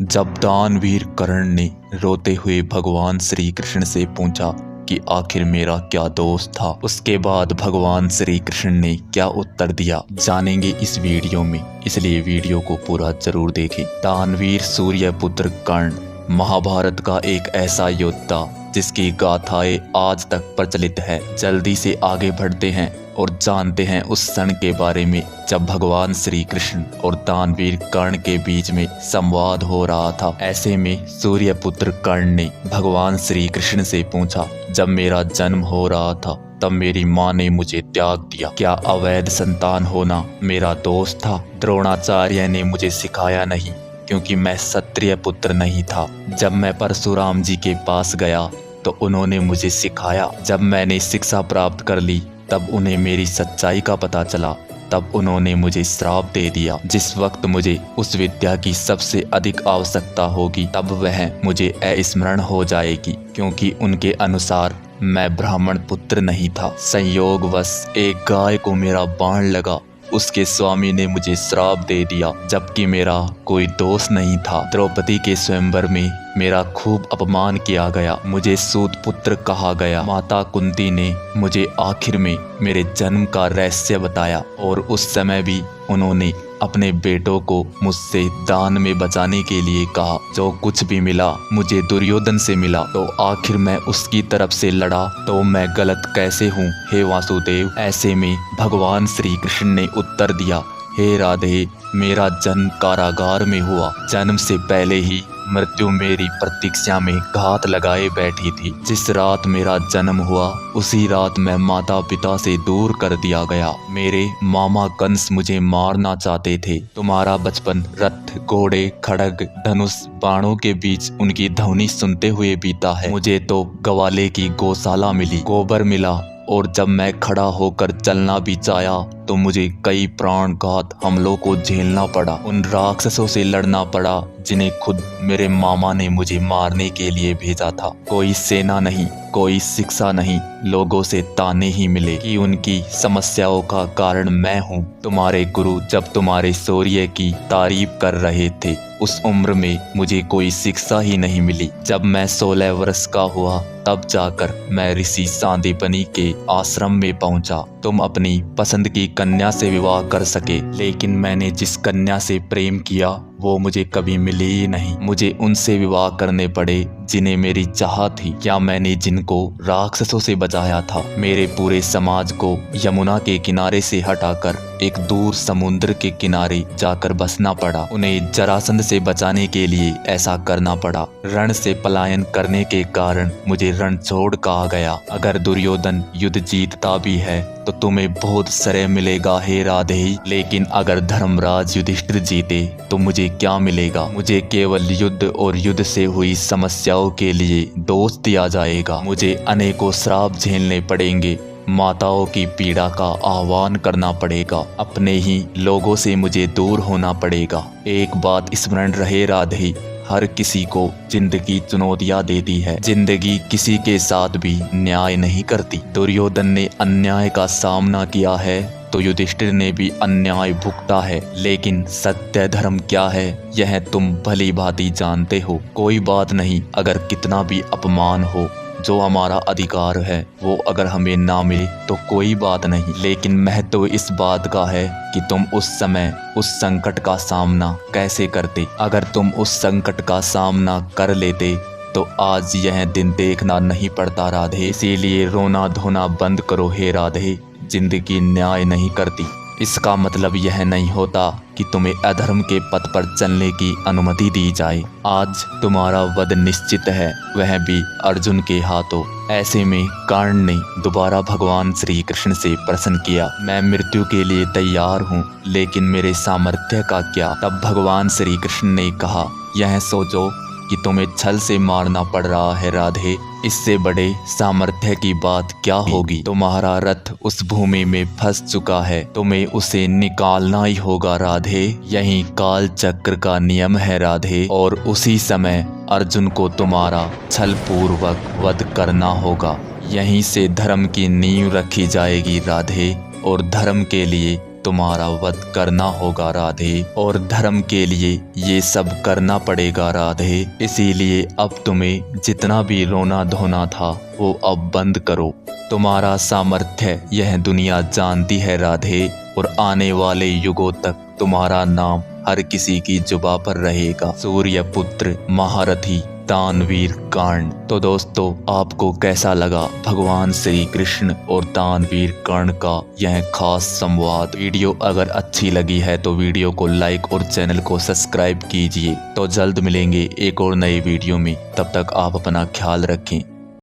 जब दानवीर कर्ण ने रोते हुए भगवान श्री कृष्ण से पूछा कि आखिर मेरा क्या दोष था, उसके बाद भगवान श्री कृष्ण ने क्या उत्तर दिया जानेंगे इस वीडियो में, इसलिए वीडियो को पूरा जरूर देखें। दानवीर सूर्यपुत्र कर्ण महाभारत का एक ऐसा योद्धा जिसकी गाथाएं आज तक प्रचलित है। जल्दी से आगे बढ़ते हैं और जानते हैं उस क्षण के बारे में जब भगवान श्री कृष्ण और दानवीर कर्ण के बीच में संवाद हो रहा था। ऐसे में सूर्यपुत्र कर्ण ने भगवान श्री कृष्ण से पूछा, जब मेरा जन्म हो रहा था तब मेरी माँ ने मुझे त्याग दिया, क्या अवैध संतान होना मेरा दोष था? द्रोणाचार्य ने मुझे सिखाया नहीं क्योंकि मैं क्षत्रिय पुत्र नहीं था। जब मैं परशुराम जी के पास गया तो उन्होंने मुझे सिखाया। जब मैंने शिक्षा प्राप्त कर ली तब उन्हें मेरी सच्चाई का पता चला, तब उन्होंने मुझे श्राप दे दिया। जिस वक्त मुझे उस विद्या की सबसे अधिक आवश्यकता होगी तब वह मुझे अस्मरण हो जाएगी, क्योंकि उनके अनुसार मैं ब्राह्मण पुत्र नहीं था। संयोगवश एक गाय को मेरा बाण लगा, उसके स्वामी ने मुझे श्राप दे दिया, जबकि मेरा कोई दोष नहीं था। द्रौपदी के स्वयंवर में मेरा खूब अपमान किया गया, मुझे सूत पुत्र कहा गया। माता कुंती ने मुझे आखिर में मेरे जन्म का रहस्य बताया और उस समय भी उन्होंने अपने बेटों को मुझसे दान में बचाने के लिए कहा। जो कुछ भी मिला मुझे दुर्योधन से मिला, तो आखिर मैं उसकी तरफ से लड़ा तो मैं गलत कैसे हूँ हे वासुदेव? ऐसे में भगवान श्री कृष्ण ने उत्तर दिया, हे राधे, मेरा जन्म कारागार में हुआ। जन्म से पहले ही मृत्यु मेरी प्रतीक्षा में घात लगाए बैठी थी। जिस रात मेरा जन्म हुआ उसी रात मैं माता पिता से दूर कर दिया गया। मेरे मामा कंस मुझे मारना चाहते थे। तुम्हारा बचपन रथ, घोड़े, खड़ग, धनुष, बाणों के बीच उनकी ध्वनि सुनते हुए बीता है। मुझे तो गवाले की गौशाला मिली, गोबर मिला, और जब मैं खड़ा होकर चलना भी चाहा तो मुझे कई प्राणघात हमलों को झेलना पड़ा। उन राक्षसों से लड़ना पड़ा जिन्हें खुद मेरे मामा ने मुझे मारने के लिए भेजा था। कोई सेना नहीं, कोई शिक्षा नहीं, लोगों से ताने ही मिले कि उनकी समस्याओं का कारण मैं हूँ। तुम्हारे गुरु जब तुम्हारे शौर्य की तारीफ कर रहे थे उस उम्र में मुझे कोई शिक्षा ही नहीं मिली। जब मैं 16 वर्ष का हुआ तब जाकर मैं ऋषि सांदीपनि के आश्रम में पहुंचा। तुम अपनी पसंद की कन्या से विवाह कर सके, लेकिन मैंने जिस कन्या से प्रेम किया वो मुझे कभी मिली ही नहीं। मुझे उनसे विवाह करने पड़े जिन्हें मेरी चाह थी। क्या मैंने जिनको राक्षसों से बचाया था? मेरे पूरे समाज को यमुना के किनारे से हटाकर एक दूर समुद्र के किनारे जाकर बसना पड़ा। उन्हें जरासंध से बचाने के लिए ऐसा करना पड़ा। रण से पलायन करने के कारण मुझे रणछोड़ कहा गया। अगर दुर्योधन युद्ध जीतता भी है तो तुम्हें बहुत श्रेय मिलेगा हे राधे, लेकिन अगर धर्मराज युधिष्ठिर जीते तो मुझे क्या मिलेगा? मुझे केवल युद्ध और युद्ध से हुई समस्याओं के लिए दोष दिया जाएगा। मुझे अनेकों श्राप झेलने पड़ेंगे, माताओं की पीड़ा का आह्वान करना पड़ेगा, अपने ही लोगों से मुझे दूर होना पड़ेगा। एक बात स्मरण रहे राधे, हर किसी को जिंदगी चुनौतियां देती है। जिंदगी किसी के साथ भी न्याय नहीं करती। दुर्योधन ने अन्याय का सामना किया है तो युधिष्ठिर ने भी अन्याय भुगता है, लेकिन सत्य धर्म क्या है यह तुम भली भांति जानते हो। कोई बात नहीं, अगर कितना भी अपमान हो, जो हमारा अधिकार है वो अगर हमें ना मिले तो कोई बात नहीं, लेकिन महत्व इस बात का है कि तुम उस समय उस संकट का सामना कैसे करते। अगर तुम उस संकट का सामना कर लेते तो आज यह दिन देखना नहीं पड़ता राधे। इसीलिए रोना धोना बंद करो हे राधे, जिंदगी न्याय नहीं करती। इसका मतलब यह नहीं होता कि तुम्हें अधर्म के पथ पर चलने की अनुमति दी जाए। आज तुम्हारा वध निश्चित है, वह भी अर्जुन के हाथों। ऐसे में कर्ण ने दोबारा भगवान श्री कृष्ण से प्रश्न किया, मैं मृत्यु के लिए तैयार हूँ, लेकिन मेरे सामर्थ्य का क्या? तब भगवान श्री कृष्ण ने कहा, यह सोचो कि तुम्हें छल से मारना पड़ रहा है राधे, इससे बड़े सामर्थ्य की बात क्या होगी? तुम्हारा रथ उस भूमि में फंस चुका है, तुम्हें उसे निकालना ही होगा राधे। यही काल चक्र का नियम है राधे, और उसी समय अर्जुन को तुम्हारा छल पूर्वक वध करना होगा। यहीं से धर्म की नींव रखी जाएगी राधे, और धर्म के लिए तुम्हारा वध करना होगा राधे, और धर्म के लिए ये सब करना पड़ेगा राधे। इसीलिए अब तुम्हें जितना भी रोना धोना था वो अब बंद करो। तुम्हारा सामर्थ्य यह दुनिया जानती है राधे, और आने वाले युगों तक तुम्हारा नाम हर किसी की जुबा पर रहेगा। सूर्यपुत्र महारथी दानवीर कांड। तो दोस्तों, आपको कैसा लगा भगवान श्री कृष्ण और दानवीर कर्ण का यह खास संवाद? वीडियो अगर अच्छी लगी है तो वीडियो को लाइक और चैनल को सब्सक्राइब कीजिए। तो जल्द मिलेंगे एक और नए वीडियो में, तब तक आप अपना ख्याल रखें।